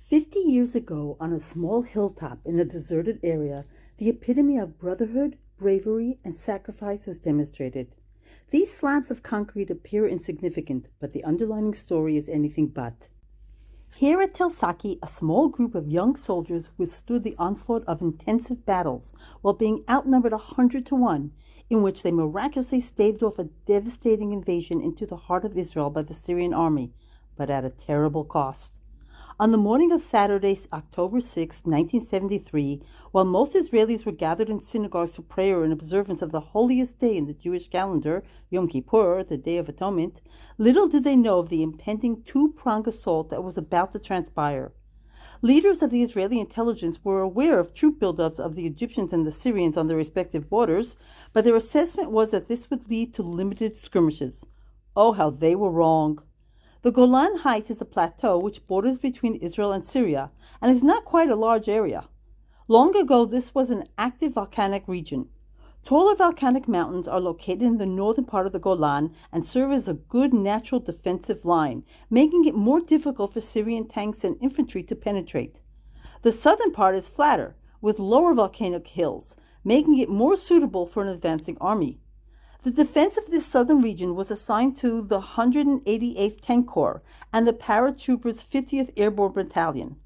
50 years ago, on a small hilltop in a deserted area, the epitome of brotherhood, bravery, and sacrifice was demonstrated. These slabs of concrete appear insignificant, but the underlying story is anything but. Here at Tel Saki, a small group of young soldiers withstood the onslaught of intensive battles while being outnumbered 100 to 1, in which they miraculously staved off a devastating invasion into the heart of Israel by the Syrian army, but at a terrible cost. On the morning of Saturday, October 6, 1973, while most Israelis were gathered in synagogues for prayer and observance of the holiest day in the Jewish calendar, Yom Kippur, the Day of Atonement, little did they know of the impending two-pronged assault that was about to transpire. Leaders of the Israeli intelligence were aware of troop buildups of the Egyptians and the Syrians on their respective borders, but their assessment was that this would lead to limited skirmishes. Oh, how they were wrong! The Golan Heights is a plateau which borders between Israel and Syria, and is not quite a large area. Long ago, this was an active volcanic region. Taller volcanic mountains are located in the northern part of the Golan and serve as a good natural defensive line, making it more difficult for Syrian tanks and infantry to penetrate. The southern part is flatter, with lower volcanic hills, making it more suitable for an advancing army. The defense of this southern region was assigned to the 188th Tank Corps and the paratroopers' 50th Airborne Battalion.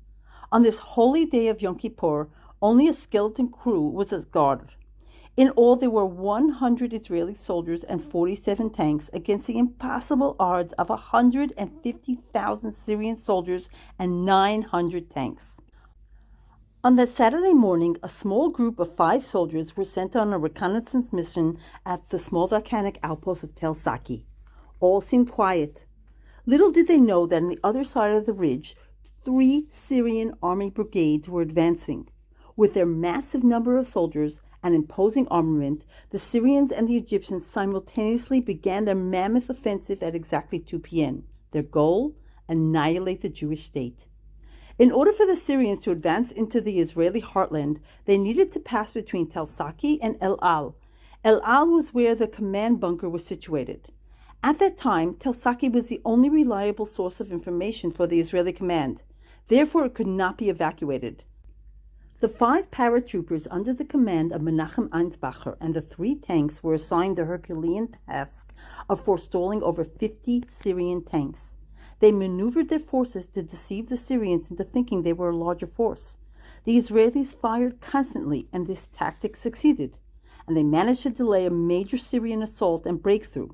On this holy day of Yom Kippur, only a skeleton crew was guarded. In all, there were 100 Israeli soldiers and 47 tanks against the impossible odds of 150,000 Syrian soldiers and 900 tanks. On that Saturday morning, a small group of 5 soldiers were sent on a reconnaissance mission at the small volcanic outpost of Tel Saki. All seemed quiet. Little did they know that on the other side of the ridge, 3 Syrian army brigades were advancing. With their massive number of soldiers and imposing armament, the Syrians and the Egyptians simultaneously began their mammoth offensive at exactly 2 p.m. Their goal? Annihilate the Jewish state. In order for the Syrians to advance into the Israeli heartland, they needed to pass between Tel Saki and El Al. El Al was where the command bunker was situated. At that time, Tel Saki was the only reliable source of information for the Israeli command. Therefore, it could not be evacuated. The 5 paratroopers under the command of Menachem Einsbacher and the 3 tanks were assigned the Herculean task of forestalling over 50 Syrian tanks. They maneuvered their forces to deceive the Syrians into thinking they were a larger force. The Israelis fired constantly, and this tactic succeeded, and they managed to delay a major Syrian assault and breakthrough.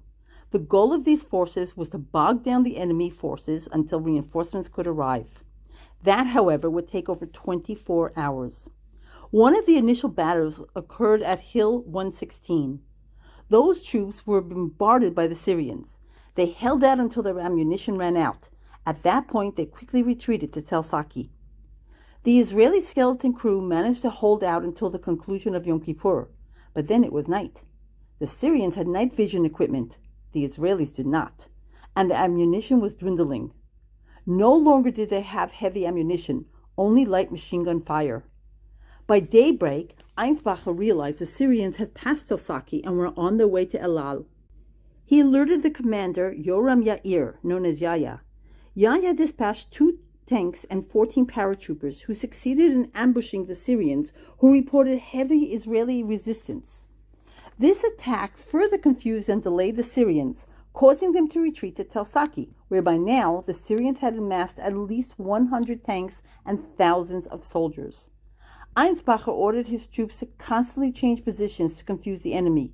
The goal of these forces was to bog down the enemy forces until reinforcements could arrive. That, however, would take over 24 hours. One of the initial battles occurred at Hill 116. Those troops were bombarded by the Syrians. They held out until their ammunition ran out. At that point, they quickly retreated to Tel Saki. The Israeli skeleton crew managed to hold out until the conclusion of Yom Kippur, but then it was night. The Syrians had night vision equipment. The Israelis did not, and the ammunition was dwindling. No longer did they have heavy ammunition, only light machine gun fire. By daybreak, Einsbacher realized the Syrians had passed Tel Saki and were on their way to El Al. He alerted the commander, Yoram Yair, known as Yaya. Yaya dispatched 2 tanks and 14 paratroopers who succeeded in ambushing the Syrians, who reported heavy Israeli resistance. This attack further confused and delayed the Syrians, causing them to retreat to Tel Saki, where by now the Syrians had amassed at least 100 tanks and thousands of soldiers. Einsbacher ordered his troops to constantly change positions to confuse the enemy.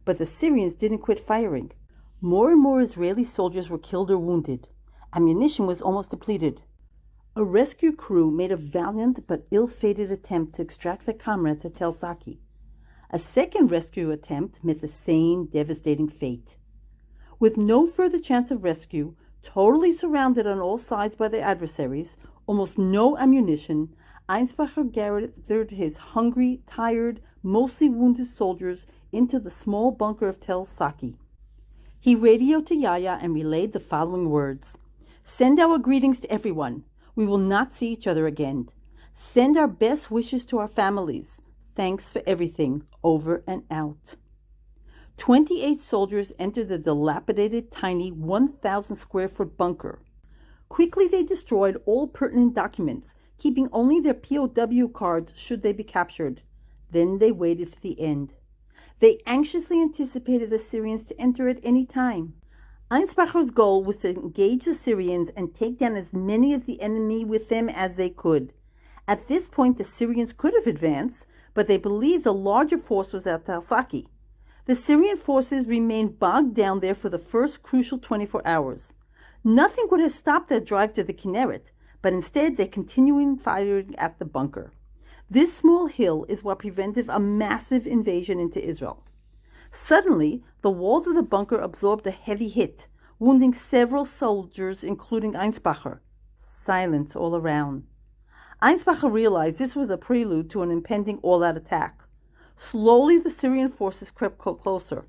But the Syrians didn't quit firing. More and more Israeli soldiers were killed or wounded. Ammunition was almost depleted. A rescue crew made a valiant but ill-fated attempt to extract their comrades at Tel Saki. A second rescue attempt met the same devastating fate. With no further chance of rescue, totally surrounded on all sides by their adversaries, almost no ammunition, Einsbacher gathered his hungry, tired, mostly wounded soldiers into the small bunker of Tel Saki. He radioed to Yaya and relayed the following words. "Send our greetings to everyone. We will not see each other again. Send our best wishes to our families. Thanks for everything. Over and out." 28 soldiers entered the dilapidated, tiny 1,000 square foot bunker. Quickly they destroyed all pertinent documents, keeping only their POW cards should they be captured. Then they waited for the end. They anxiously anticipated the Syrians to enter at any time. Einsbacher's goal was to engage the Syrians and take down as many of the enemy with them as they could. At this point, the Syrians could have advanced, but they believed a larger force was at Tel Saki. The Syrian forces remained bogged down there for the first crucial 24 hours. Nothing would have stopped their drive to the Kinneret, but instead they continued firing at the bunker. This small hill is what prevented a massive invasion into Israel. Suddenly, the walls of the bunker absorbed a heavy hit, wounding several soldiers, including Einsbacher. Silence all around. Einsbacher realized this was a prelude to an impending all-out attack. Slowly, the Syrian forces crept closer.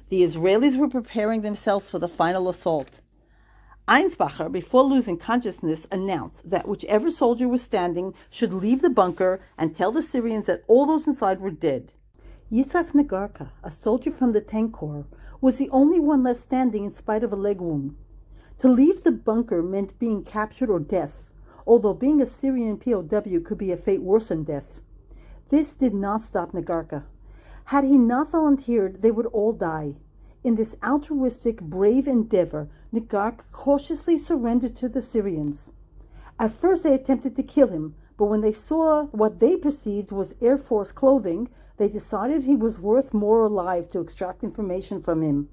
The Israelis were preparing themselves for the final assault. Einsbacher, before losing consciousness, announced that whichever soldier was standing should leave the bunker and tell the Syrians that all those inside were dead. Yitzhak Negarka, a soldier from the Tank Corps, was the only one left standing in spite of a leg wound. To leave the bunker meant being captured or death, although being a Syrian POW could be a fate worse than death. This did not stop Negarka. Had he not volunteered, they would all die. In this altruistic, brave endeavor, Negarka cautiously surrendered to the Syrians. At first they attempted to kill him, but when they saw what they perceived was Air Force clothing, they decided he was worth more alive to extract information from him.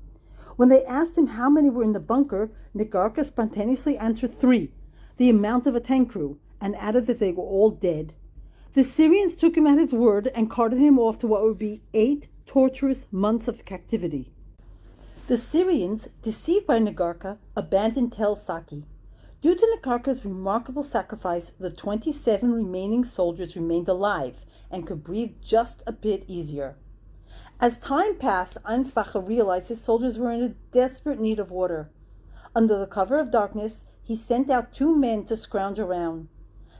When they asked him how many were in the bunker, Negarka spontaneously answered 3, the amount of a tank crew, and added that they were all dead. The Syrians took him at his word and carted him off to what would be 8 torturous months of captivity. The Syrians, deceived by Negarka, abandoned Tel Saki. Due to Negarka's remarkable sacrifice, the 27 remaining soldiers remained alive and could breathe just a bit easier. As time passed, Einsbacher realized his soldiers were in a desperate need of water. Under the cover of darkness, he sent out 2 men to scrounge around.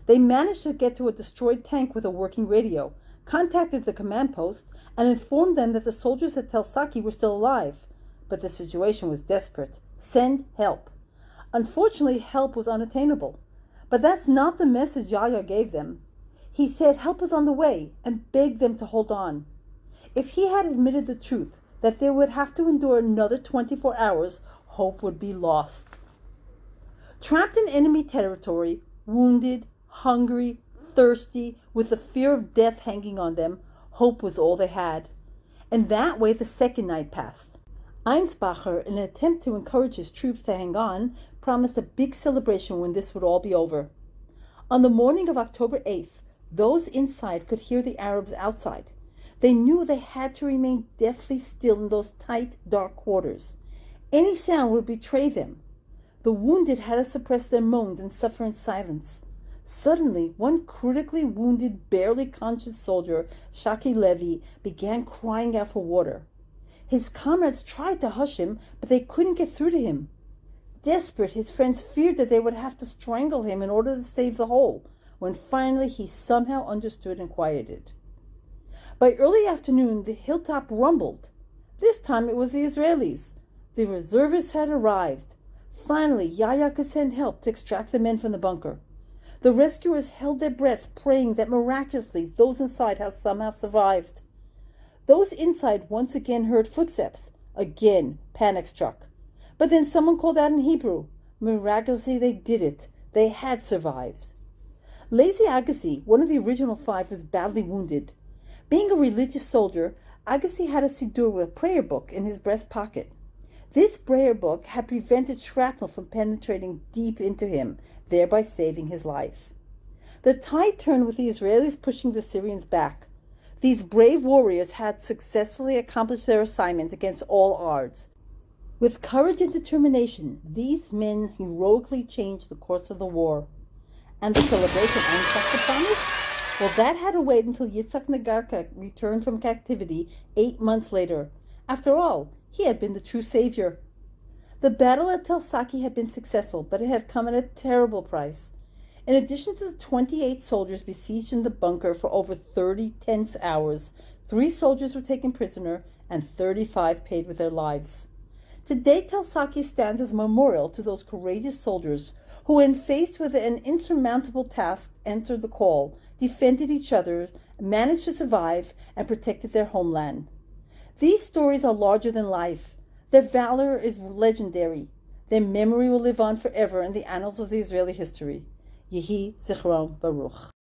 They managed to get to a destroyed tank with a working radio, contacted the command post, and informed them that the soldiers at Tel Saki were still alive. But the situation was desperate. Send help. Unfortunately, help was unattainable. But that's not the message Yahya gave them. He said help was on the way and begged them to hold on. If he had admitted the truth, that they would have to endure another 24 hours, hope would be lost. Trapped in enemy territory, wounded, hungry, thirsty, with the fear of death hanging on them, hope was all they had. And that way the second night passed. Einsbacher, in an attempt to encourage his troops to hang on, promised a big celebration when this would all be over. On the morning of October 8th, those inside could hear the Arabs outside. They knew they had to remain deathly still in those tight, dark quarters. Any sound would betray them. The wounded had to suppress their moans and suffer in silence. Suddenly, one critically wounded, barely conscious soldier, Shaki Levi, began crying out for water. His comrades tried to hush him, but they couldn't get through to him. Desperate, his friends feared that they would have to strangle him in order to save the whole, when finally he somehow understood and quieted. By early afternoon, the hilltop rumbled. This time it was the Israelis. The reservists had arrived. Finally, Yahya could send help to extract the men from the bunker. The rescuers held their breath, praying that miraculously those inside had somehow survived. Those inside once again heard footsteps. Again, panic struck. But then someone called out in Hebrew. Miraculously they did it. They had survived. Lazy Agassi, one of the original 5, was badly wounded. Being a religious soldier, Agassi had a siddur with a prayer book in his breast pocket. This prayer book had prevented shrapnel from penetrating deep into him, thereby saving his life. The tide turned with the Israelis pushing the Syrians back. These brave warriors had successfully accomplished their assignment against all odds. With courage and determination, these men heroically changed the course of the war. And the celebration Einsbacher promised? Well, that had to wait until Yitzhak Negarka returned from captivity 8 months later. After all, he had been the true savior. The battle at Tel Saki had been successful, but it had come at a terrible price. In addition to the 28 soldiers besieged in the bunker for over 30 tense hours, 3 soldiers were taken prisoner and 35 paid with their lives. Today, Tel Saki stands as a memorial to those courageous soldiers who, when faced with an insurmountable task, answered the call, defended each other, managed to survive, and protected their homeland. These stories are larger than life. Their valor is legendary. Their memory will live on forever in the annals of the Israeli history. Yehi Zichron Baruch.